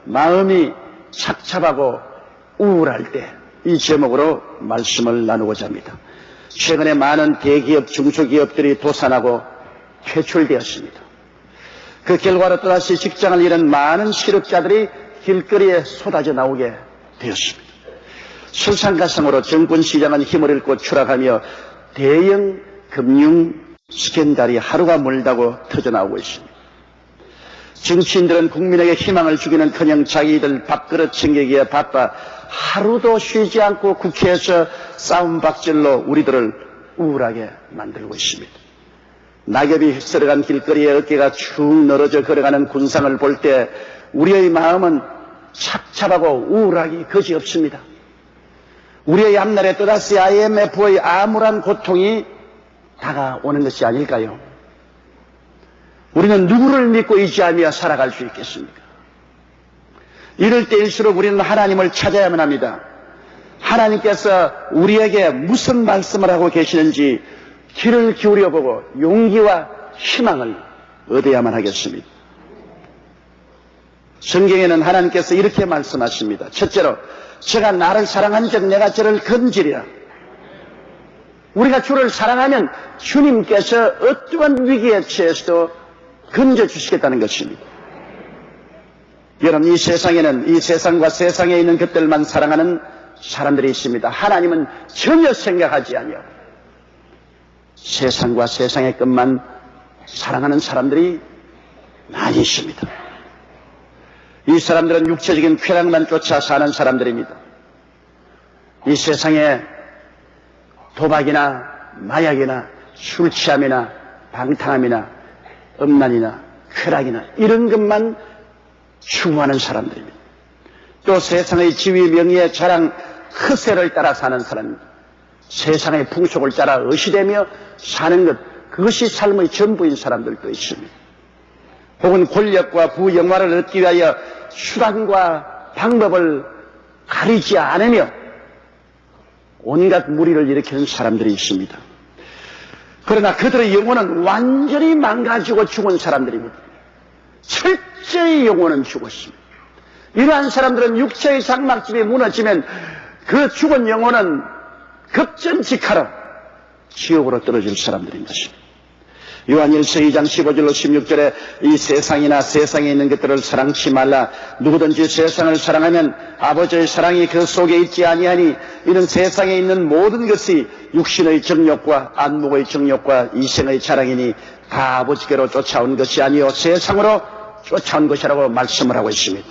마음이 착잡하고 우울할 때 이 제목으로 말씀을 나누고자 합니다. 최근에 많은 대기업, 중소기업들이 도산하고 퇴출되었습니다. 그 결과로 또다시 직장을 잃은 많은 실업자들이 길거리에 쏟아져 나오게 되었습니다. 설상가상으로 정권시장은 힘을 잃고 추락하며 대형 금융 스캔들이 하루가 멀다고 터져나오고 있습니다. 정치인들은 국민에게 희망을 주기는커녕 자기들 밥그릇 챙기기에 바빠 하루도 쉬지 않고 국회에서 싸움박질로 우리들을 우울하게 만들고 있습니다. 낙엽이 휩쓸어간 길거리에 어깨가 축 늘어져 걸어가는 군상을 볼 때 우리의 마음은 착잡하고 우울하기 그지없습니다. 우리의 앞날에 또다시 IMF의 암울한 고통이 다가오는 것이 아닐까요? 우리는 누구를 믿고 의지하며 살아갈 수 있겠습니까? 이럴 때일수록 우리는 하나님을 찾아야만 합니다. 하나님께서 우리에게 무슨 말씀을 하고 계시는지 귀를 기울여보고 용기와 희망을 얻어야만 하겠습니다. 성경에는 하나님께서 이렇게 말씀하십니다. 첫째로, 저가 나를 사랑한 적 내가 저를 건지리라. 우리가 주를 사랑하면 주님께서 어떠한 위기에 처해서도 건져주시겠다는 것입니다. 여러분, 이 세상에는 이 세상과 세상에 있는 것들만 사랑하는 사람들이 있습니다. 하나님은 전혀 생각하지 아니하고 세상과 세상의 것만 사랑하는 사람들이 많이 있습니다. 이 사람들은 육체적인 쾌락만 쫓아 사는 사람들입니다. 이 세상에 도박이나 마약이나 술 취함이나 방탕함이나 음란이나 쾌락이나 이런 것만 추구하는 사람들입니다. 또 세상의 지위, 명예, 자랑, 허세를 따라 사는 사람입니다. 세상의 풍속을 따라 의시되며 사는 것, 그것이 삶의 전부인 사람들도 있습니다. 혹은 권력과 부영화를 얻기 위하여 수단과 방법을 가리지 않으며 온갖 무리를 일으키는 사람들이 있습니다. 그러나 그들의 영혼은 완전히 망가지고 죽은 사람들입니다. 철저히 영혼은 죽었습니다. 이러한 사람들은 육체의 장막집이 무너지면 그 죽은 영혼은 급전직하러 지옥으로 떨어질 사람들인 것입니다. 요한일서 2장 15절로 16절에 이 세상이나 세상에 있는 것들을 사랑치 말라. 누구든지 세상을 사랑하면 아버지의 사랑이 그 속에 있지 아니하니 이는 세상에 있는 모든 것이 육신의 정욕과 안목의 정욕과 이생의 자랑이니 다 아버지께로 쫓아온 것이 아니요 세상으로 쫓아온 것이라고 말씀을 하고 있습니다.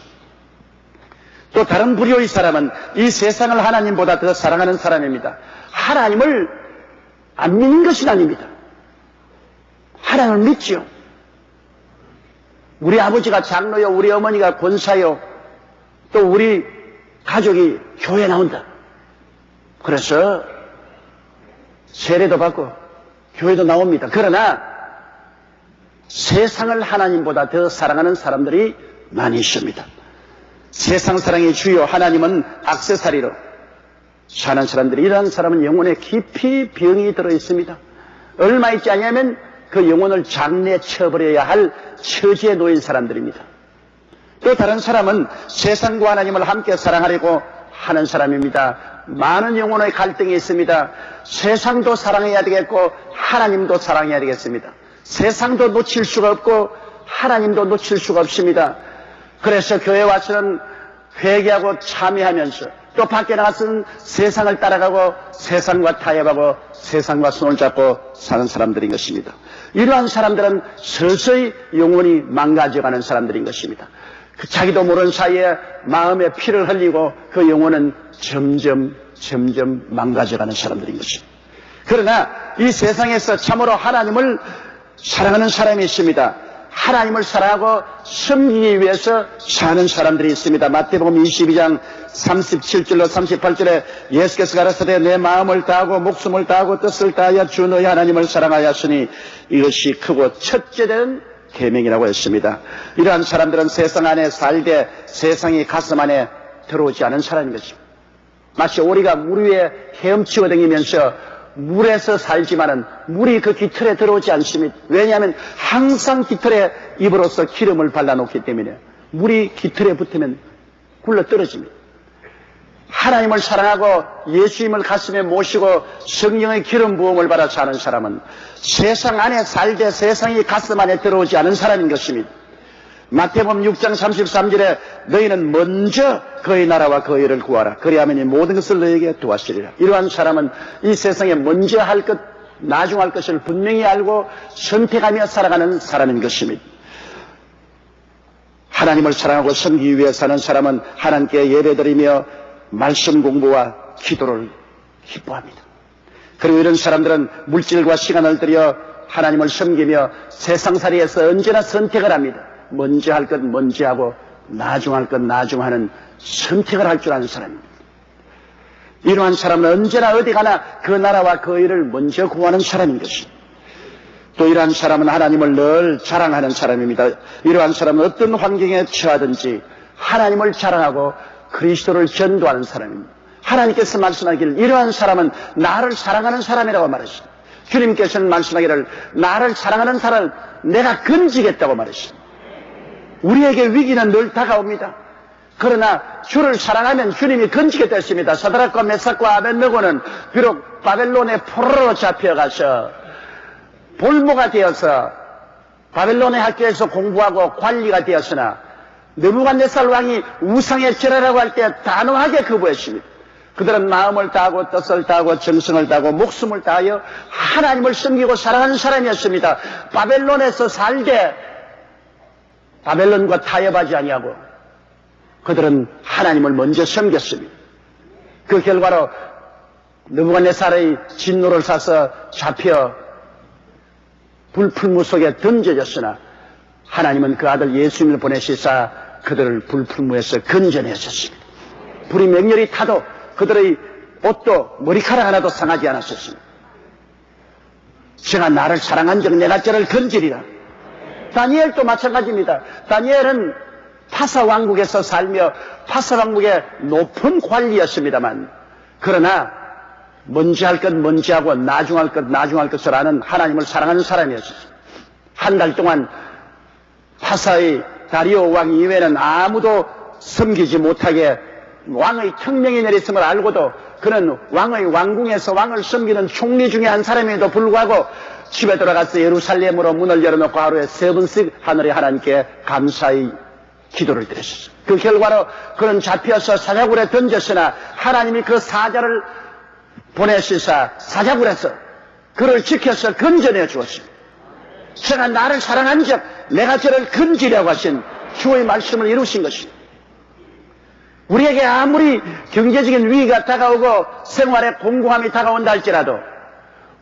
또 다른 부류의 사람은 이 세상을 하나님보다 더 사랑하는 사람입니다. 하나님을 안 믿는 것은 아닙니다. 하나님을 믿지요. 우리 아버지가 장로요, 우리 어머니가 권사요, 또 우리 가족이 교회 나온다. 그래서 세례도 받고 교회도 나옵니다. 그러나 세상을 하나님보다 더 사랑하는 사람들이 많이 있습니다. 세상 사랑이 주요, 하나님은 액세서리로 사는 사람들이, 이러한 사람은 영혼에 깊이 병이 들어 있습니다. 얼마 있지 않냐면 그 영혼을 장내쳐버려야 할 처지에 놓인 사람들입니다. 또 다른 사람은 세상과 하나님을 함께 사랑하려고 하는 사람입니다. 많은 영혼의 갈등이 있습니다. 세상도 사랑해야 되겠고 하나님도 사랑해야 되겠습니다. 세상도 놓칠 수가 없고 하나님도 놓칠 수가 없습니다. 그래서 교회 와서는 회개하고 참여하면서 또 밖에 나가서는 세상을 따라가고 세상과 타협하고 세상과 손을 잡고 사는 사람들인 것입니다. 이러한 사람들은 서서히 영혼이 망가져가는 사람들인 것입니다. 자기도 모르는 사이에 마음에 피를 흘리고 그 영혼은 점점 망가져가는 사람들인 것입니다. 그러나 이 세상에서 참으로 하나님을 사랑하는 사람이 있습니다. 하나님을 사랑하고 섬기기 위해서 사는 사람들이 있습니다. 마태복음 22장 37절로 38절에 예수께서 가라사대 내 마음을 다하고 목숨을 다하고 뜻을 다하여 주 너희 하나님을 사랑하였으니 이것이 크고 첫째된 계명이라고 했습니다. 이러한 사람들은 세상 안에 살되 세상이 가슴 안에 들어오지 않은 사람인 것입니다. 마치 오리가 물 위에 헤엄치고 다니면서 물에서 살지만은 물이 그 깃털에 들어오지 않습니다. 왜냐하면 항상 깃털에 입으로써 기름을 발라놓기 때문에 물이 깃털에 붙으면 굴러 떨어집니다. 하나님을 사랑하고 예수님을 가슴에 모시고 성령의 기름 부음을 받아 사는 사람은 세상 안에 살되 세상이 가슴 안에 들어오지 않은 사람인 것입니다. 마태복음 6장 33절에 너희는 먼저 그의 나라와 그의 의를 구하라. 그리하면 이 모든 것을 너희에게 도와주리라. 이러한 사람은 이 세상에 먼저 할 것, 나중 할 것을 분명히 알고 선택하며 살아가는 사람인 것입니다. 하나님을 사랑하고 섬기기 위해 사는 사람은 하나님께 예배드리며 말씀 공부와 기도를 기뻐합니다. 그리고 이런 사람들은 물질과 시간을 들여 하나님을 섬기며 세상살이에서 언제나 선택을 합니다. 먼저 할 것 먼저 하고 나중 할 것 나중 하는 선택을 할 줄 아는 사람입니다. 이러한 사람은 언제나 어디 가나 그 나라와 그 일을 먼저 구하는 사람인 것입니다. 또 이러한 사람은 하나님을 늘 자랑하는 사람입니다. 이러한 사람은 어떤 환경에 처하든지 하나님을 자랑하고 그리스도를 전도하는 사람입니다. 하나님께서 말씀하기를 이러한 사람은 나를 사랑하는 사람이라고 말하십니다. 주님께서는 말씀하기를 나를 사랑하는 사람을 내가 건지겠다고 말하십니다. 우리에게 위기는 늘 다가옵니다. 그러나 주를 사랑하면 주님이 건지겠다 했습니다. 사드락과 메삭과 아벳느고는 비록 바벨론의 포로로 잡혀가서 볼모가 되어서 바벨론의 학교에서 공부하고 관리가 되었으나 느부갓네살 왕이 우상에 절하라고 할 때 단호하게 거부했습니다. 그들은 마음을 다하고 뜻을 다하고 정성을 다하고 목숨을 다하여 하나님을 섬기고 사랑하는 사람이었습니다. 바벨론에서 살되 바벨론과 타협하지 아니하고 그들은 하나님을 먼저 섬겼습니다. 그 결과로 느부갓네살의 진노를 사서 잡혀 불풀무 속에 던져졌으나 하나님은 그 아들 예수님을 보내시사 그들을 불풀무에서 건져내셨습니다. 불이 맹렬히 타도 그들의 옷도 머리카락 하나도 상하지 않았었습니다. 제가 나를 사랑한 적 내가 저를 건지리라. 다니엘도 마찬가지입니다. 다니엘은 파사 왕국에서 살며 파사 왕국의 높은 관리였습니다만 그러나 먼저 할 것 먼저 하고 나중 할 것 나중 할 것을 아는 하나님을 사랑하는 사람이었습니다. 한 달 동안 파사의 다리오 왕 이외에는 아무도 섬기지 못하게 왕의 혁명이 내렸음을 알고도 그는 왕의 왕궁에서 왕을 섬기는 총리 중에 한 사람임에도 불구하고 집에 돌아가서 예루살렘으로 문을 열어놓고 하루에 3번씩 하늘의 하나님께 감사의 기도를 드렸습니다. 그 결과로 그는 잡혀서 사자굴에 던졌으나 하나님이 그 사자를 보내시사 사자굴에서 그를 지켜서 건져내 주었습니다. 제가 나를 사랑한 적 내가 저를 건지려고 하신 주의 말씀을 이루신 것입니다. 우리에게 아무리 경제적인 위기가 다가오고 생활의 공공함이 다가온다 할지라도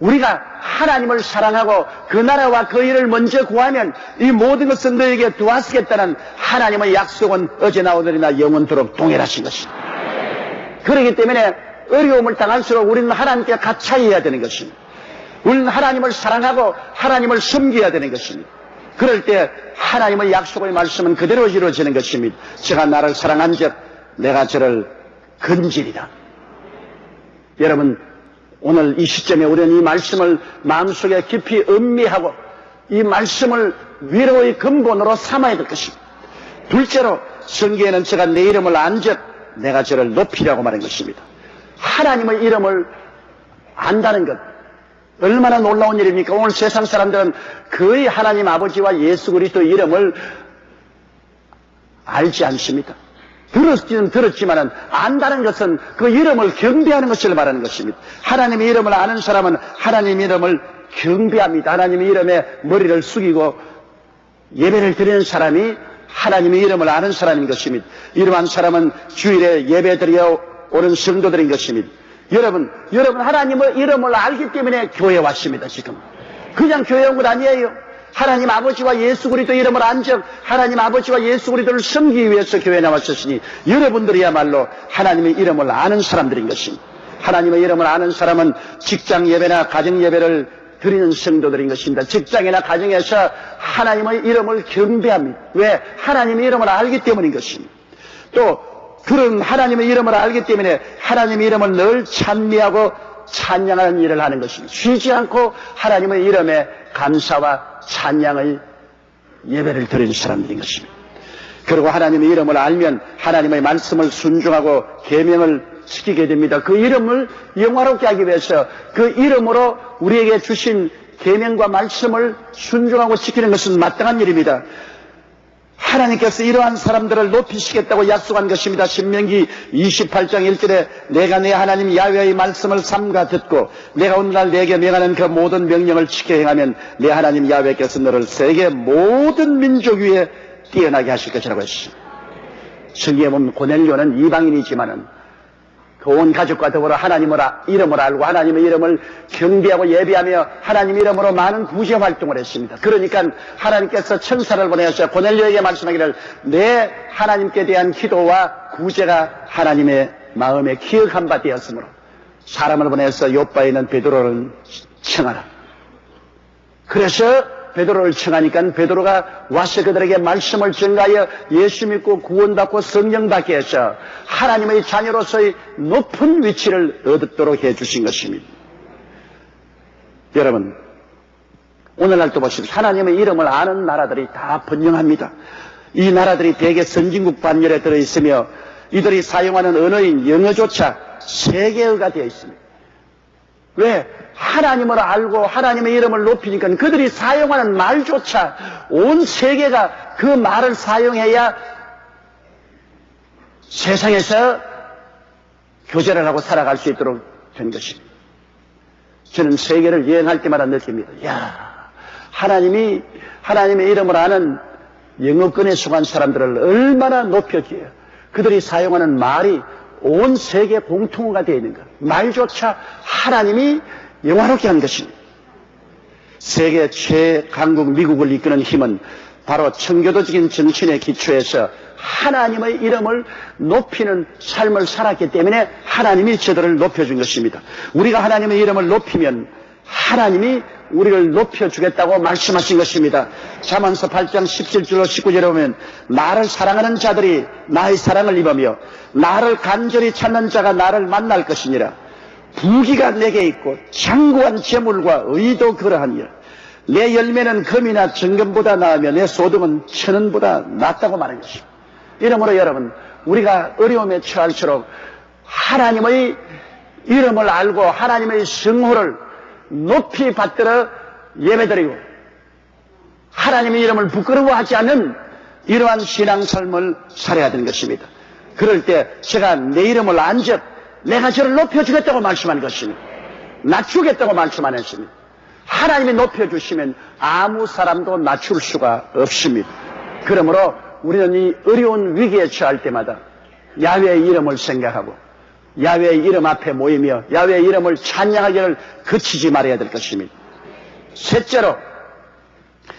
우리가 하나님을 사랑하고 그 나라와 그 일을 먼저 구하면 이 모든 것은 너에게 도와주겠다는 하나님의 약속은 어제 나오더니나 영원토록 동일하신 것입니다. 그렇기 때문에 어려움을 당할수록 우리는 하나님께 가차해야 해야 되는 것입니다. 우리는 하나님을 사랑하고 하나님을 섬겨야 되는 것입니다. 그럴 때 하나님의 약속의 말씀은 그대로 이루어지는 것입니다. 제가 나를 사랑한 적 내가 저를 건지리라. 여러분 오늘 이 시점에 우리는 이 말씀을 마음속에 깊이 음미하고 이 말씀을 위로의 근본으로 삼아야 될 것입니다. 둘째로 성경에는 제가 내 이름을 안 적 내가 저를 높이라고 말한 것입니다. 하나님의 이름을 안다는 것 얼마나 놀라운 일입니까? 오늘 세상 사람들은 거의 하나님 아버지와 예수 그리스도의 이름을 알지 않습니다. 들었기는 들었지만은 안다는 것은 그 이름을 경배하는 것을 말하는 것입니다. 하나님의 이름을 아는 사람은 하나님의 이름을 경배합니다. 하나님의 이름에 머리를 숙이고 예배를 드리는 사람이 하나님의 이름을 아는 사람인 것입니다. 이러한 사람은 주일에 예배 드려 오는 성도들인 것입니다. 여러분 하나님의 이름을 알기 때문에 교회에 왔습니다. 지금 그냥 교회 온 것 아니에요. 하나님 아버지와 예수 그리스도 이름을 안 적 하나님 아버지와 예수 그리스도를 섬기기 위해서 교회에 나왔었으니 여러분들이야말로 하나님의 이름을 아는 사람들인 것입니다. 하나님의 이름을 아는 사람은 직장 예배나 가정 예배를 드리는 성도들인 것입니다. 직장이나 가정에서 하나님의 이름을 경배합니다. 왜? 하나님의 이름을 알기 때문인 것입니다. 또 그런 하나님의 이름을 알기 때문에 하나님의 이름을 늘 찬미하고 찬양하는 일을 하는 것입니다. 쉬지 않고 하나님의 이름에 감사와 찬양의 예배를 드리는 사람들인 것입니다. 그리고 하나님의 이름을 알면 하나님의 말씀을 순종하고 계명을 지키게 됩니다. 그 이름을 영화롭게 하기 위해서 그 이름으로 우리에게 주신 계명과 말씀을 순종하고 지키는 것은 마땅한 일입니다. 하나님께서 이러한 사람들을 높이시겠다고 약속한 것입니다. 신명기 28장 1절에 내가 내 하나님 야훼의 말씀을 삼가 듣고 내가 오늘날 내게 명하는 그 모든 명령을 지켜 행하면 내 하나님 야훼께서 너를 세계 모든 민족 위에 뛰어나게 하실 것이라고 했습니다. 성경에 보면 고넬료는 이방인이지만은 그 온 가족과 더불어 하나님의 이름을 알고 하나님의 이름을 경배하고 예배하며 하나님 이름으로 많은 구제 활동을 했습니다. 그러니까 하나님께서 천사를 보내서 고넬료에게 말씀하기를 내 하나님께 대한 기도와 구제가 하나님의 마음에 기억한 바 되었으므로 사람을 보내서 요바에 있는 베드로를 청하라. 그래서 베드로를 청하니까 베드로가 와서 그들에게 말씀을 전가하여 예수 믿고 구원받고 성령 받게 해서 하나님의 자녀로서의 높은 위치를 얻도록 해주신 것입니다. 여러분, 오늘날도 보십시오. 하나님의 이름을 아는 나라들이 다 번영합니다. 이 나라들이 대개 선진국 반열에 들어있으며 이들이 사용하는 언어인 영어조차 세계어가 되어 있습니다. 왜? 하나님을 알고 하나님의 이름을 높이니까 그들이 사용하는 말조차 온 세계가 그 말을 사용해야 세상에서 교제를 하고 살아갈 수 있도록 된 것입니다. 저는 세계를 여행할 때마다 느낍니다. 야, 하나님의 이름을 아는 영어권에 속한 사람들을 얼마나 높여줘요. 그들이 사용하는 말이 온 세계 공통어가 되어 있는 것. 말조차 하나님이 영화롭게 한 것입니다. 세계 최강국 미국을 이끄는 힘은 바로 청교도적인 정신의 기초에서 하나님의 이름을 높이는 삶을 살았기 때문에 하나님이 저들을 높여준 것입니다. 우리가 하나님의 이름을 높이면 하나님이 우리를 높여주겠다고 말씀하신 것입니다. 잠언서 8장 17절로 19절에 보면 나를 사랑하는 자들이 나의 사랑을 입으며 나를 간절히 찾는 자가 나를 만날 것이니라. 부귀가 내게 있고 장구한 재물과 의도 그러하니라. 내 열매는 금이나 정금보다 나으며 내 소득은 천원보다 낫다고 말한 것입니다. 이러므로 여러분, 우리가 어려움에 처할수록 하나님의 이름을 알고 하나님의 성호를 높이 받들어 예배드리고 하나님의 이름을 부끄러워하지 않는 이러한 신앙삶을 살아야 되는 것입니다. 그럴 때 제가 내 이름을 안적 내가 저를 높여주겠다고 말씀한 것입니다. 낮추겠다고 말씀 안 했습니다. 하나님이 높여주시면 아무 사람도 낮출 수가 없습니다. 그러므로 우리는 이 어려운 위기에 처할 때마다 야훼의 이름을 생각하고 야훼의 이름 앞에 모이며 야훼의 이름을 찬양하기를 그치지 말아야 될 것입니다. 셋째로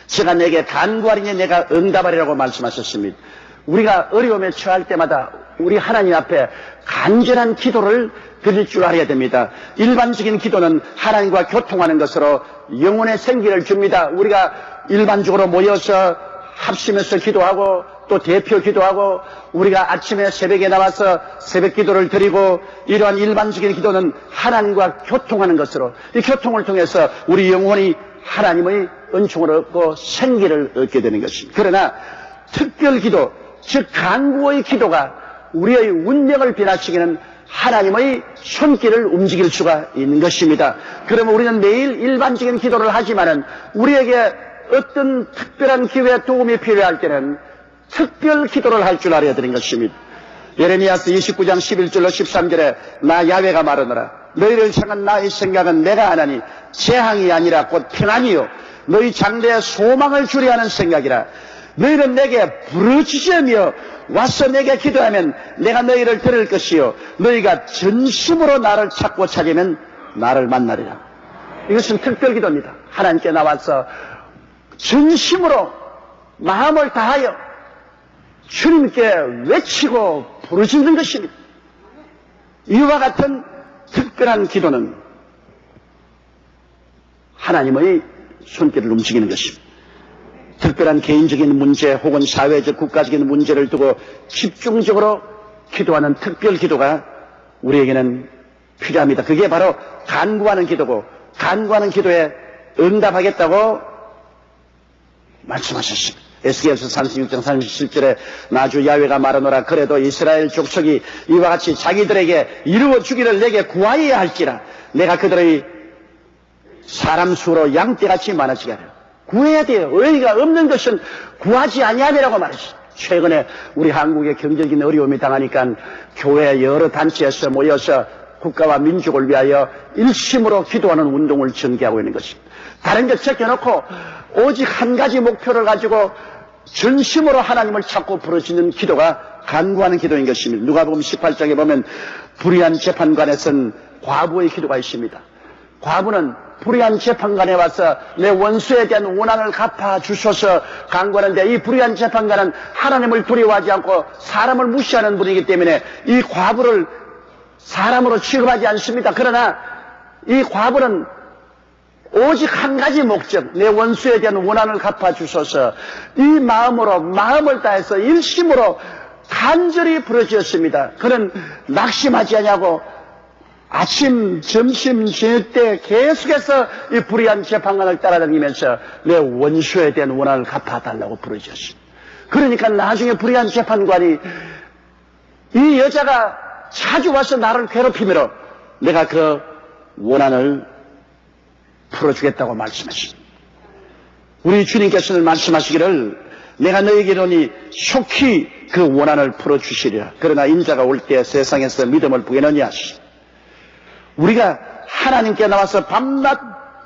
제가 내게 간구하리니 내가 응답하리라고 말씀하셨습니다. 우리가 어려움에 처할 때마다 우리 하나님 앞에 간절한 기도를 드릴 줄 알아야 됩니다. 일반적인 기도는 하나님과 교통하는 것으로 영혼의 생기를 줍니다. 우리가 일반적으로 모여서 합심해서 기도하고 또 대표 기도하고 우리가 아침에 새벽에 나와서 새벽 기도를 드리고 이러한 일반적인 기도는 하나님과 교통하는 것으로 이 교통을 통해서 우리 영혼이 하나님의 은총을 얻고 생기를 얻게 되는 것입니다. 그러나 특별 기도, 즉 간구의 기도가 우리의 운명을 변화시키는 하나님의 손길을 움직일 수가 있는 것입니다. 그러면 우리는 매일 일반적인 기도를 하지만은 우리에게 어떤 특별한 기회에 도움이 필요할 때는 특별 기도를 할 줄 알아야 되는 것입니다. 예레미야서 29장 11절로 13절에 나 야훼가 말하노라. 너희를 향한 나의 생각은 내가 하나니 재앙이 아니라 곧 평안이요 너희 장래에 소망을 주려 하는 생각이라. 너희는 내게 부르짖으며 와서 내게 기도하면 내가 너희를 들을 것이요 너희가 전심으로 나를 찾고 찾으면 나를 만나리라. 이것은 특별 기도입니다. 하나님께 나와서 전심으로 마음을 다하여 주님께 외치고 부르짖는 것입니다. 이와 같은 특별한 기도는 하나님의 손길을 움직이는 것입니다. 특별한 개인적인 문제 혹은 사회적 국가적인 문제를 두고 집중적으로 기도하는 특별 기도가 우리에게는 필요합니다. 그게 바로 간구하는 기도고 간구하는 기도에 응답하겠다고 말씀하셨습니다. 에스겔서 36장 37절에 나주 야훼가 말하노라. 그래도 이스라엘 족속이 이와 같이 자기들에게 이루어 주기를 내게 구하여야 할지라. 내가 그들의 사람 수로 양떼같이 많아지게 하리라. 구해야 돼요. 의의가 없는 것은 구하지 아니하리라고 말했어요. 최근에 우리 한국의 경제적인 어려움이 당하니까 교회 여러 단체에서 모여서 국가와 민족을 위하여 일심으로 기도하는 운동을 전개하고 있는 것입니다. 다른 것 제껴놓고 오직 한 가지 목표를 가지고 전심으로 하나님을 찾고 부르짖는 기도가 간구하는 기도인 것입니다. 누가복음 18장에 보면 불의한 재판관에 선 과부의 기도가 있습니다. 과부는 불의한 재판관에 와서 내 원수에 대한 원한을 갚아 주소서 간구하는데, 이 불의한 재판관은 하나님을 두려워하지 않고 사람을 무시하는 분이기 때문에 이 과부를 사람으로 취급하지 않습니다. 그러나 이 과부는 오직 한 가지 목적, 내 원수에 대한 원한을 갚아 주소서, 이 마음으로 마음을 다해서 일심으로 간절히 부르짖었습니다. 그는 낙심하지 아니하고 아침, 점심, 저녁 때 계속해서 이 불의한 재판관을 따라다니면서 내 원수에 대한 원한을 갚아달라고 부르짖었습니다. 그러니까 나중에 불의한 재판관이 이 여자가 자주 와서 나를 괴롭히므로 내가 그 원한을 풀어주겠다고 말씀했습니다. 우리 주님께서는 말씀하시기를 내가 너에게 이르노니 속히 그 원한을 풀어주시리라. 그러나 인자가 올 때 세상에서 믿음을 부여느냐 하시니, 우리가 하나님께 나와서 밤낮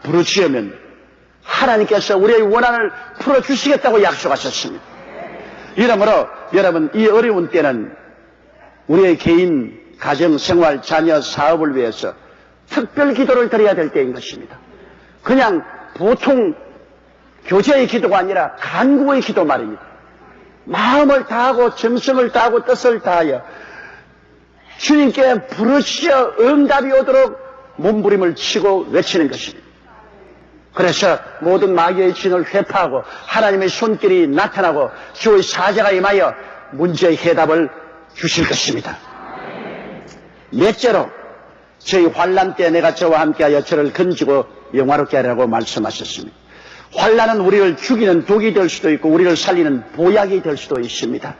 부르짖으면 하나님께서 우리의 원한을 풀어주시겠다고 약속하셨습니다. 이러므로 여러분, 이 어려운 때는 우리의 개인, 가정, 생활, 자녀, 사업을 위해서 특별 기도를 드려야 될 때인 것입니다. 그냥 보통 교제의 기도가 아니라 간구의 기도 말입니다. 마음을 다하고 정성을 다하고 뜻을 다하여 주님께 부르짖어 응답이 오도록 몸부림을 치고 외치는 것입니다. 그래서 모든 마귀의 진을 회파하고 하나님의 손길이 나타나고 주의 사자가 임하여 문제의 해답을 주실 것입니다. 넷째로, 저희 환난 때 내가 저와 함께하여 저를 건지고 영화롭게 하라고 말씀하셨습니다. 환난은 우리를 죽이는 독이 될 수도 있고 우리를 살리는 보약이 될 수도 있습니다.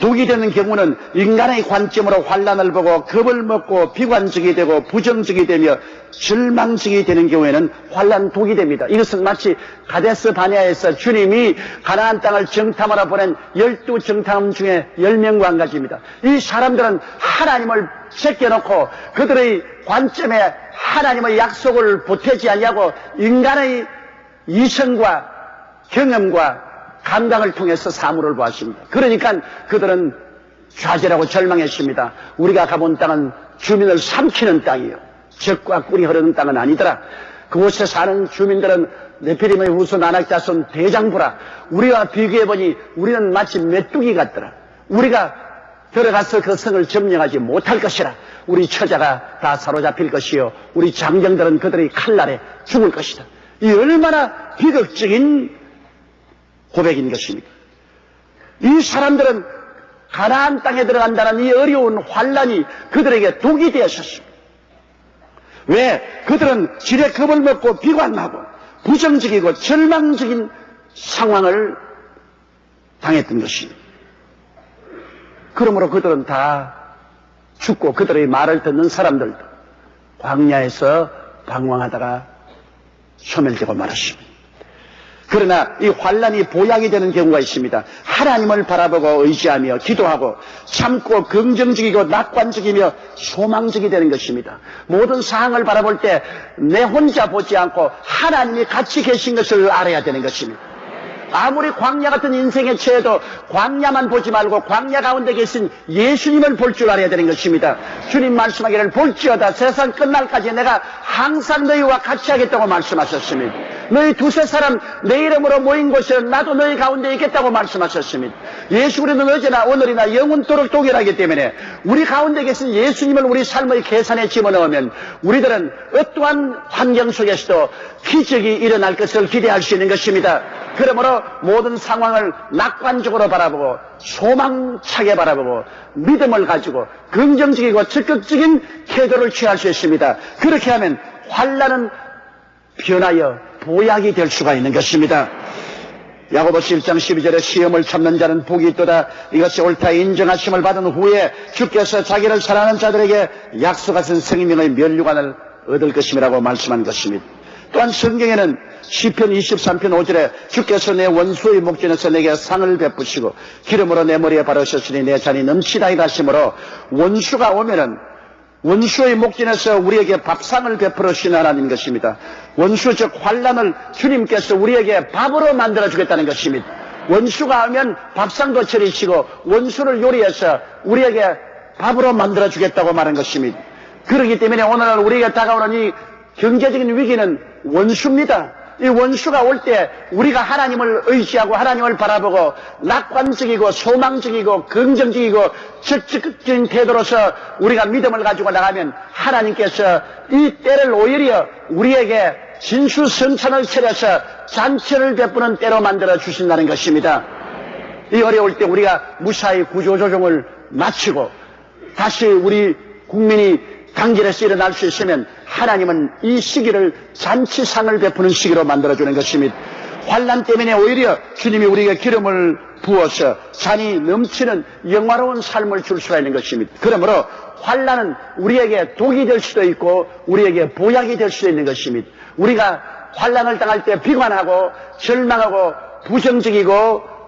독이 되는 경우는 인간의 관점으로 환난을 보고 겁을 먹고 비관적이 되고 부정적이 되며 절망적이 되는 경우에는 환난 독이 됩니다. 이것은 마치 가데스 바네아에서 주님이 가나안 땅을 정탐하러 보낸 12 정탐 중에 10명과 한 가지입니다. 이 사람들은 하나님을 제껴놓고 그들의 관점에 하나님의 약속을 보태지 아니하고 인간의 이성과 경험과 감각을 통해서 사물을 보았습니다. 그러니까 그들은 좌절하고 절망했습니다. 우리가 가본 땅은 주민을 삼키는 땅이요, 젖과 꿀이 흐르는 땅은 아니더라. 그곳에 사는 주민들은 네피림의 후손 아낙자손 대장부라. 우리와 비교해보니 우리는 마치 메뚜기 같더라. 우리가 들어가서 그 성을 점령하지 못할 것이라. 우리 처자가 다 사로잡힐 것이요, 우리 장정들은 그들의 칼날에 죽을 것이다. 이 얼마나 비극적인 고백인 것입니다. 이 사람들은 가나안 땅에 들어간다는 이 어려운 환난이 그들에게 독이 되었습니다. 왜? 그들은 질에 겁을 먹고 비관하고 부정적이고 절망적인 상황을 당했던 것입니다. 그러므로 그들은 다 죽고 그들의 말을 듣는 사람들도 광야에서 방황하다가 소멸되고 말았습니다. 그러나 이 환난이 보약이 되는 경우가 있습니다. 하나님을 바라보고 의지하며 기도하고 참고 긍정적이고 낙관적이며 소망적이 되는 것입니다. 모든 상황을 바라볼 때 내 혼자 보지 않고 하나님이 같이 계신 것을 알아야 되는 것입니다. 아무리 광야 같은 인생에 처해도 광야만 보지 말고 광야 가운데 계신 예수님을 볼 줄 알아야 되는 것입니다. 주님 말씀하기를 볼지어다 세상 끝날까지 내가 항상 너희와 같이 하겠다고 말씀하셨습니다. 너희 두세 사람 내 이름으로 모인 곳에 나도 너희 가운데 있겠다고 말씀하셨습니다. 예수 그리스도는 어제나 오늘이나 영원토록 동일하기 때문에 우리 가운데 계신 예수님을 우리 삶의 계산에 집어넣으면 우리들은 어떠한 환경 속에서도 기적이 일어날 것을 기대할 수 있는 것입니다. 그러므로 모든 상황을 낙관적으로 바라보고 소망차게 바라보고 믿음을 가지고 긍정적이고 적극적인 태도를 취할 수 있습니다. 그렇게 하면 환난은 변하여 보약이 될 수가 있는 것입니다. 야고보서 1장 12절에 시험을 참는 자는 복이 있도다. 이것이 옳다 인정하심을 받은 후에 주께서 자기를 사랑하는 자들에게 약속하신 생명의 면류관을 얻을 것임이라고 말씀한 것입니다. 또한 성경에는 시편 23편 5절에 주께서 내 원수의 목전에서 내게 상을 베푸시고 기름으로 내 머리에 바르셨으니 내 잔이 넘치다이다 하시므로 원수가 오면은 원수의 목전에서 우리에게 밥상을 베풀어 주신 하나님 것입니다. 원수 즉 환난을 주님께서 우리에게 밥으로 만들어 주겠다는 것입니다. 원수가 오면 밥상도 차리시고 원수를 요리해서 우리에게 밥으로 만들어 주겠다고 말한 것입니다. 그렇기 때문에 오늘날 우리에게 다가오는 이 경제적인 위기는 원수입니다. 이 원수가 올 때 우리가 하나님을 의지하고 하나님을 바라보고 낙관적이고 소망적이고 긍정적이고 적극적인 태도로서 우리가 믿음을 가지고 나가면 하나님께서 이 때를 오히려 우리에게 진수성찬을 차려서 잔치를 베푸는 때로 만들어 주신다는 것입니다. 이 어려울 때 우리가 무사히 구조조정을 마치고 다시 우리 국민이 강길에서 일어날 수 있으면 하나님은 이 시기를 잔치상을 베푸는 시기로 만들어주는 것입니다. 환난 때문에 오히려 주님이 우리에게 기름을 부어서 잔이 넘치는 영화로운 삶을 줄 수가 있는 것입니다. 그러므로 환난은 우리에게 독이 될 수도 있고 우리에게 보약이 될 수도 있는 것입니다. 우리가 환난을 당할 때 비관하고 절망하고 부정적이고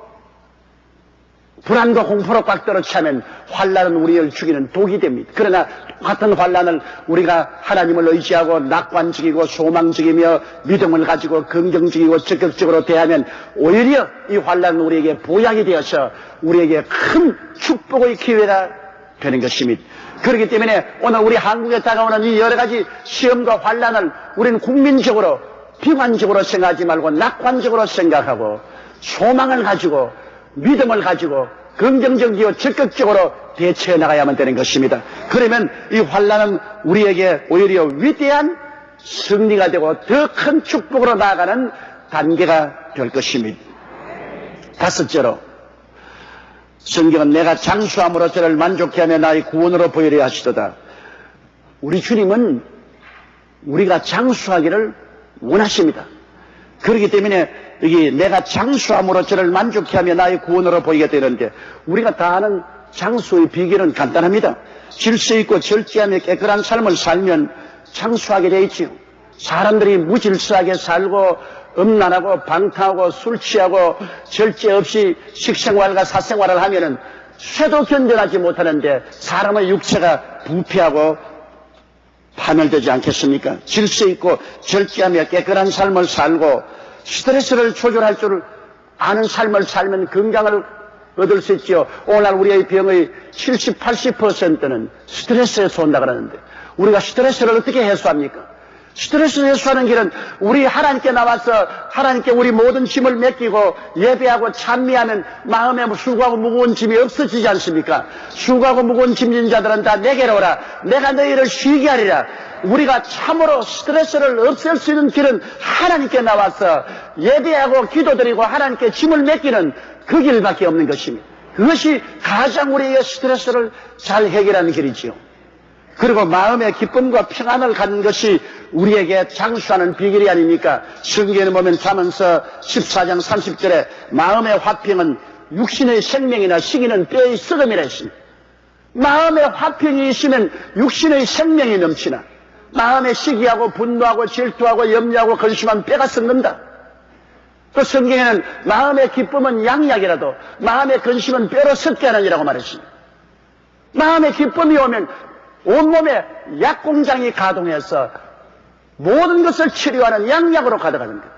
불안과 공포로 꽉 떨어차면 환난은 우리를 죽이는 독이 됩니다. 그러나 같은 환난을 우리가 하나님을 의지하고 낙관적이고 소망적이며 믿음을 가지고 긍정적이고 적극적으로 대하면 오히려 이 환난은 우리에게 보약이 되어서 우리에게 큰 축복의 기회가 되는 것입니다. 그렇기 때문에 오늘 우리 한국에 다가오는 이 여러 가지 시험과 환난을 우리는 국민적으로 비관적으로 생각하지 말고 낙관적으로 생각하고 소망을 가지고 믿음을 가지고 긍정적이고 적극적으로 대처해 나가야만 되는 것입니다. 그러면 이 환난은 우리에게 오히려 위대한 승리가 되고 더 큰 축복으로 나아가는 단계가 될 것입니다. 다섯째로 성경은 내가 장수함으로 저를 만족케 하며 나의 구원으로 보이려 하시도다. 우리 주님은 우리가 장수하기를 원하십니다. 그렇기 때문에 여기 내가 장수함으로 저를 만족케 하며 나의 구원으로 보이게 되는데 우리가 다 아는 장수의 비결은 간단합니다. 질서 있고 절제하며 깨끗한 삶을 살면 장수하게 되어 있지요. 사람들이 무질서하게 살고 음란하고 방탕하고 술 취하고 절제 없이 식생활과 사생활을 하면은 쇠도 견뎌하지 못하는데 사람의 육체가 부패하고 파멸되지 않겠습니까? 질서 있고 절제하며 깨끗한 삶을 살고 스트레스를 조절할 줄 아는 삶을 살면 건강을 얻을 수 있죠. 오늘날 우리의 병의 70, 80%는 스트레스에서 온다 그러는데 우리가 스트레스를 어떻게 해소합니까? 스트레스 해소하는 길은 우리 하나님께 나와서 하나님께 우리 모든 짐을 맡기고 예배하고 찬미하면 마음에 수고하고 무거운 짐이 없어지지 않습니까? 수고하고 무거운 짐진 자들은 다 내게로 오라. 내가 너희를 쉬게 하리라. 우리가 참으로 스트레스를 없앨 수 있는 길은 하나님께 나와서 예배하고 기도드리고 하나님께 짐을 맡기는 그 길밖에 없는 것입니다. 그것이 가장 우리의 스트레스를 잘 해결하는 길이지요. 그리고 마음의 기쁨과 평안을 갖는 것이 우리에게 장수하는 비결이 아닙니까? 성경에 보면 잠언서 14장 30절에 마음의 화평은 육신의 생명이나 시기는 뼈의 썩음이라 했습니다. 마음의 화평이 있으면 육신의 생명이 넘치나 마음에 시기하고 분노하고 질투하고 염려하고 근심하면 뼈가 썩는다. 그 성경에는 마음의 기쁨은 양약이라도 마음의 근심은 뼈로 썩게 하느니라고 말했습니다. 마음의 기쁨이 오면 온몸에 약공장이 가동해서 모든 것을 치료하는 양약으로 가져가는 거예요.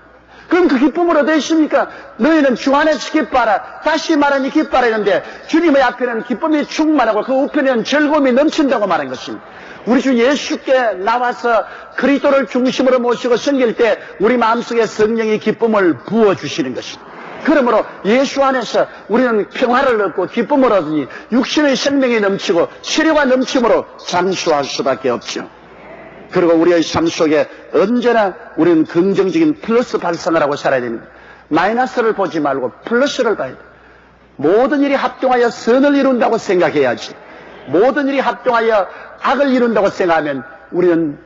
그럼 그 기쁨을 어디에 있습니까? 너희는 주 안에서 기뻐하라. 다시 말하니 기뻐하라 했는데 주님의 앞에는 기쁨이 충만하고 그 우편에는 즐거움이 넘친다고 말한 것입니다. 우리 주 예수께 나와서 그리스도를 중심으로 모시고 섬길 때 우리 마음속에 성령의 기쁨을 부어주시는 것입니다. 그러므로 예수 안에서 우리는 평화를 얻고 기쁨을 얻으니 육신의 생명이 넘치고 치료가 넘침으로 장수할 수밖에 없죠. 그리고 우리의 삶 속에 언제나 우리는 긍정적인 플러스 발상을 하고 살아야 됩니다. 마이너스를 보지 말고 플러스를 봐야 돼요. 모든 일이 합동하여 선을 이룬다고 생각해야지. 모든 일이 합동하여 악을 이룬다고 생각하면 우리는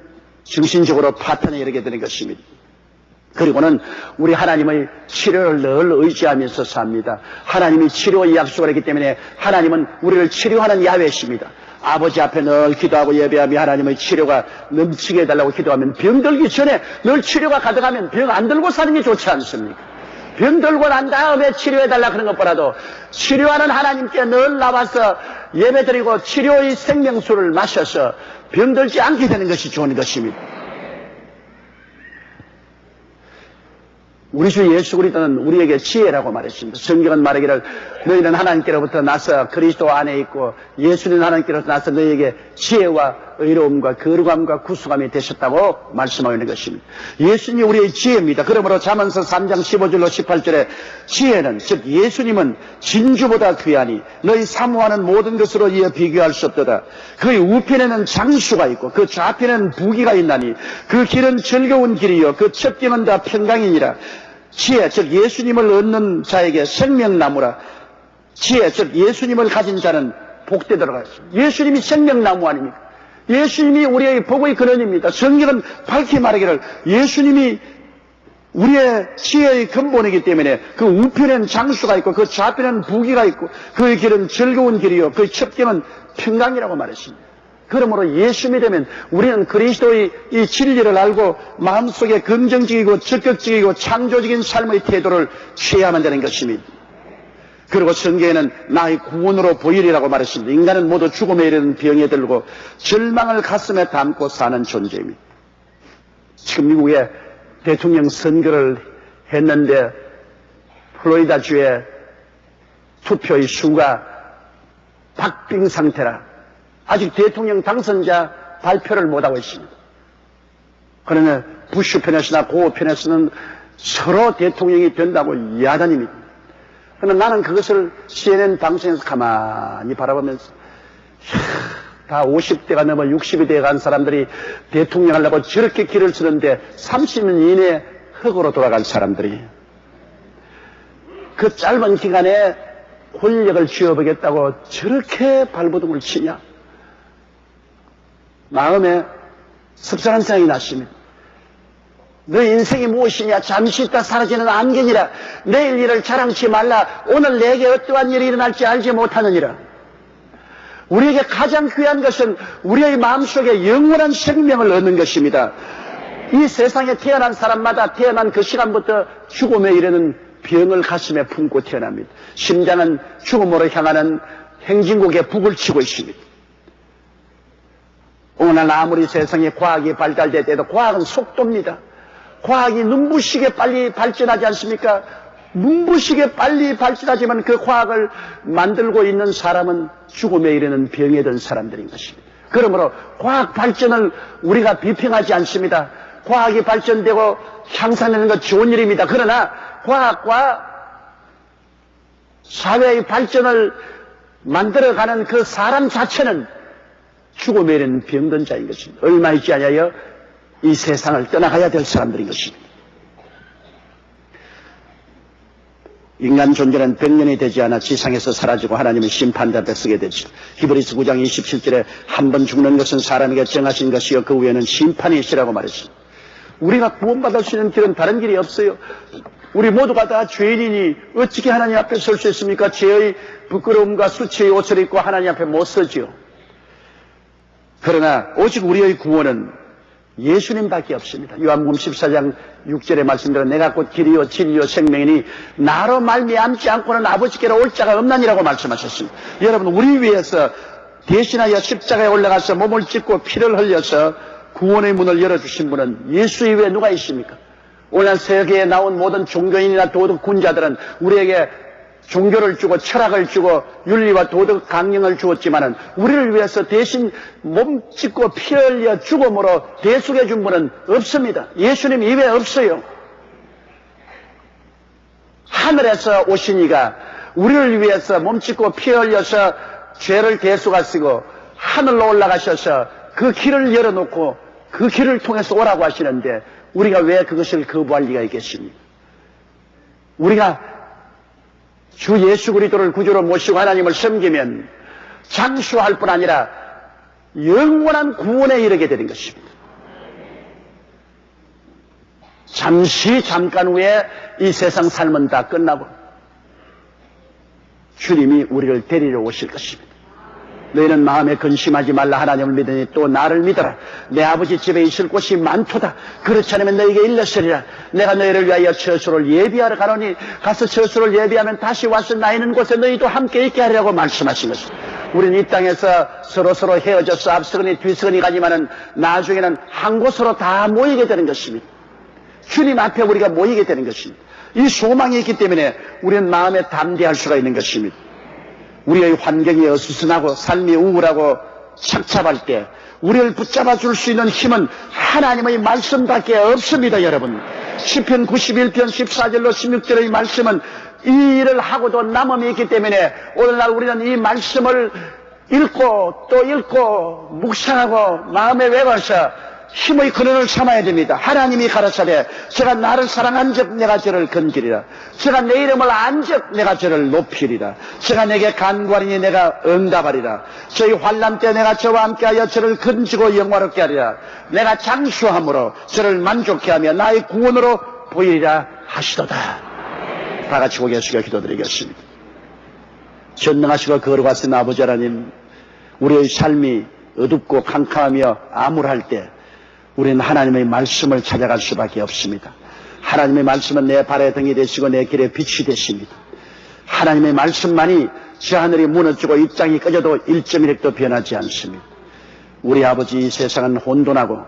정신적으로 파탄에 이르게 되는 것입니다. 그리고는 우리 하나님의 치료를 늘 의지하면서 삽니다. 하나님이 치료의 약속을 했기 때문에 하나님은 우리를 치료하는 야훼십니다. 아버지 앞에 늘 기도하고 예배하며 하나님의 치료가 넘치게 해달라고 기도하면 병들기 전에 늘 치료가 가득하면 병 안 들고 사는 게 좋지 않습니까? 병 들고 난 다음에 치료해달라 그런 것보다도 치료하는 하나님께 늘 나와서 예배드리고 치료의 생명수를 마셔서 병들지 않게 되는 것이 좋은 것입니다. 우리 주 예수 그리스도는 우리에게 지혜라고 말했습니다. 성경은 말하기를 너희는 하나님께로부터 나서 그리스도 안에 있고 예수는 하나님께로부터 나서 너희에게 지혜와 의로움과 거룩함과 구속함이 되셨다고 말씀하고 있는 것입니다. 예수님이 우리의 지혜입니다. 그러므로 잠언서 3장 15절로 18절에 지혜는 즉 예수님은 진주보다 귀하니 너희 사모하는 모든 것으로 이어 비교할 수 없도다. 그의 우편에는 장수가 있고 그 좌편에는 부귀가 있나니 그 길은 즐거운 길이요 그 첩경은 다 평강이니라. 지혜 즉 예수님을 얻는 자에게 생명나무라. 지혜 즉 예수님을 가진 자는 복되도록 하십니다. 예수님이 생명나무 아닙니까? 예수님이 우리의 복의 근원입니다. 성경은 밝히 말하기를 예수님이 우리의 지혜의 근본이기 때문에 그 우편에는 장수가 있고 그 좌편에는 부귀가 있고 그의 길은 즐거운 길이요 그의 첩경은 평강이라고 말했습니다. 그러므로 예수 믿으면 우리는 그리스도의 이 진리를 알고 마음속에 긍정적이고 적극적이고 창조적인 삶의 태도를 취해야만 되는 것입니다. 그리고 성경에는 나의 구원으로 보이리라고 말했습니다. 인간은 모두 죽음에 이르는 병에 들고 절망을 가슴에 담고 사는 존재입니다. 지금 미국에 대통령 선거를 했는데 플로리다주의 투표의 수가 박빙 상태라 아직 대통령 당선자 발표를 못하고 있습니다. 그러나 부시 편에서나 고 편에서는 서로 대통령이 된다고 야단입니다. 그러나 나는 그것을 CNN 방송에서 가만히 바라보면서 다 50대가 넘어 60이 돼간 사람들이 대통령 하려고 저렇게 길을 쓰는데 30년 이내에 흙으로 돌아간 사람들이 그 짧은 기간에 권력을 쥐어보겠다고 저렇게 발버둥을 치냐. 마음에 섭섭한 생각이 났습니다. 너 인생이 무엇이냐? 잠시 있다 사라지는 안개니라. 내일 일을 자랑치 말라. 오늘 내게 어떠한 일이 일어날지 알지 못하느니라. 우리에게 가장 귀한 것은 우리의 마음속에 영원한 생명을 얻는 것입니다. 이 세상에 태어난 사람마다 태어난 그 시간부터 죽음에 이르는 병을 가슴에 품고 태어납니다. 심장은 죽음으로 향하는 행진곡에 북을 치고 있습니다. 오늘 아무리 세상에 과학이 발달돼도 과학은 속도입니다. 과학이 눈부시게 빨리 발전하지 않습니까? 눈부시게 빨리 발전하지만 그 과학을 만들고 있는 사람은 죽음에 이르는 병에 든 사람들인 것입니다. 그러므로 과학 발전을 우리가 비평하지 않습니다. 과학이 발전되고 향상되는 것 좋은 일입니다. 그러나 과학과 사회의 발전을 만들어가는 그 사람 자체는 죽음에 이르는 병든 자인 것입니다. 얼마 있지 않아요? 이 세상을 떠나가야 될 사람들인 것입니다. 인간 존재는 100년이 되지 않아 지상에서 사라지고 하나님의 심판대 앞에 서게 되죠. 히브리서 9장 27절에 한 번 죽는 것은 사람에게 정하신 것이요 그 후에는 심판이시라고 말했습니다. 우리가 구원받을 수 있는 길은 다른 길이 없어요. 우리 모두가 다 죄인이니 어떻게 하나님 앞에 설 수 있습니까? 죄의 부끄러움과 수치의 옷을 입고 하나님 앞에 못 서지요. 그러나 오직 우리의 구원은 예수님밖에 없습니다. 요한복음 14장 6절의 말씀대로 내가 곧 길이요 진리요 생명이니 나로 말미암지 않고는 아버지께로 올 자가 없나니라고 말씀하셨습니다. 여러분 우리 위해서 대신하여 십자가에 올라가서 몸을 찢고 피를 흘려서 구원의 문을 열어주신 분은 예수 이외에 누가 있습니까? 오늘 세계에 나온 모든 종교인이나 도덕군자들은 우리에게 종교를 주고 철학을 주고 윤리와 도덕 강령을 주었지만은 우리를 위해서 대신 몸 찢고 피 흘려 죽음으로 대속해 준 분은 없습니다. 예수님 이외에 없어요. 하늘에서 오신 이가 우리를 위해서 몸 찢고 피 흘려서 죄를 대속하시고 하늘로 올라가셔서 그 길을 열어놓고 그 길을 통해서 오라고 하시는데 우리가 왜 그것을 거부할 리가 있겠습니까? 우리가 주 예수 그리스도를 구주로 모시고 하나님을 섬기면 장수할 뿐 아니라 영원한 구원에 이르게 되는 것입니다. 잠깐 후에 이 세상 삶은 다 끝나고 주님이 우리를 데리러 오실 것입니다. 너희는 마음에 근심하지 말라. 하나님을 믿으니 또 나를 믿어라. 내 아버지 집에 있을 곳이 많도다. 그렇지 않으면 너희에게 일렀으리라. 내가 너희를 위하여 처소를 예비하러 가노니 가서 처소를 예비하면 다시 와서 나 있는 곳에 너희도 함께 있게 하리라고 말씀하신 것입니다. 우리는 이 땅에서 서로 헤어져서 앞서거니 뒤서거니 가지만은 나중에는 한 곳으로 다 모이게 되는 것입니다. 주님 앞에 우리가 모이게 되는 것입니다. 이 소망이 있기 때문에 우리는 마음에 담대할 수가 있는 것입니다. 우리의 환경이 어수선하고 삶이 우울하고 착잡할 때 우리를 붙잡아 줄 수 있는 힘은 하나님의 말씀밖에 없습니다. 여러분, 시편 91편 14절로 16절의 말씀은 이 일을 하고도 남음이 있기 때문에 오늘날 우리는 이 말씀을 읽고 또 읽고 묵상하고 마음에 외워서 힘의 근원을 삼아야 됩니다. 하나님이 가라사대 제가 나를 사랑한 적 내가 저를 건지리라. 제가 내 이름을 안 적 내가 저를 높이리라. 제가 내게 간구하리니 내가 응답하리라. 저희 환난 때 내가 저와 함께하여 저를 건지고 영화롭게 하리라. 내가 장수함으로 저를 만족케 하며 나의 구원으로 보이리라 하시도다. 다 같이 고개 숙여 기도드리겠습니다. 전능하시고 거룩하신 아버지 하나님, 우리의 삶이 어둡고 캄캄하며 암울할 때 우리는 하나님의 말씀을 찾아갈 수밖에 없습니다. 하나님의 말씀은 내 발의 등이 되시고 내 길의 빛이 되십니다. 하나님의 말씀만이 저 하늘이 무너지고 이 땅이 꺼져도 1.1핵도 변하지 않습니다. 우리 아버지, 이 세상은 혼돈하고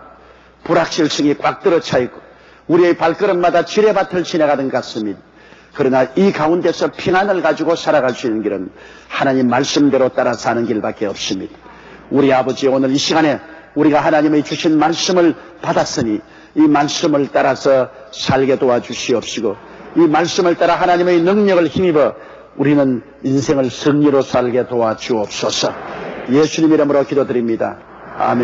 불확실성이 꽉 들어차 있고 우리의 발걸음마다 지뢰밭을 지나가던 것 같습니다. 그러나 이 가운데서 평안을 가지고 살아갈 수 있는 길은 하나님 말씀대로 따라 사는 길밖에 없습니다. 우리 아버지, 오늘 이 시간에 우리가 하나님의 주신 말씀을 받았으니 이 말씀을 따라서 살게 도와주시옵시고 이 말씀을 따라 하나님의 능력을 힘입어 우리는 인생을 승리로 살게 도와주옵소서. 예수님 이름으로 기도드립니다. 아멘.